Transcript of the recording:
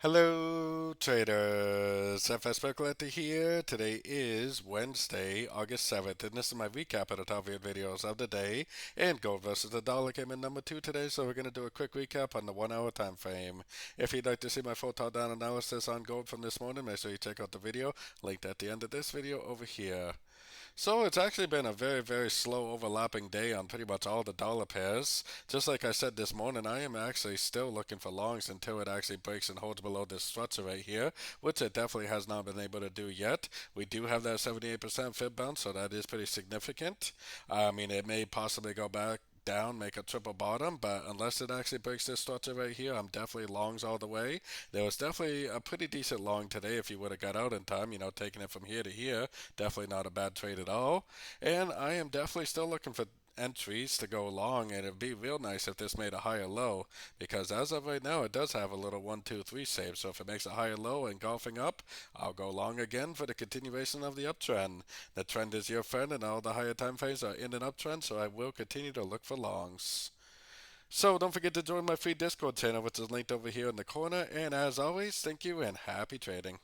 Hello, traders. FX Pip Collector here. Today is Wednesday, August 7th, and this is my recap of the top 8 videos of the day. And gold versus the dollar came in number 2 today, so we're going to do a quick recap on the 1 hour time frame. If you'd like to see my full top down analysis on gold from this morning, make sure you check out the video linked at the end of this video over here. So it's actually been a very, very slow overlapping day on pretty much all the dollar pairs. Just like I said this morning, I am actually still looking for longs until it actually breaks and holds below this structure right here, which it definitely has not been able to do yet. We do have that 78% fib bounce, so that is pretty significant. I mean, it may possibly go back down, make a triple bottom, but unless it actually breaks this structure right here, I'm definitely longs all the way. There was definitely a pretty decent long today if you would have got out in time, taking it from here to here. Definitely not a bad trade at all. And I am definitely still looking for entries to go long, and it'd be real nice if this made a higher low, because as of right now it does have a little 1 2 3 shape. So if it makes a higher low and golfing up, I'll go long again for the continuation of the uptrend. The trend is your friend, and all the higher time frames are in an uptrend, so I will continue to look for longs. So don't forget to join my free Discord channel, which is linked over here in the corner. And as always, thank you and happy trading.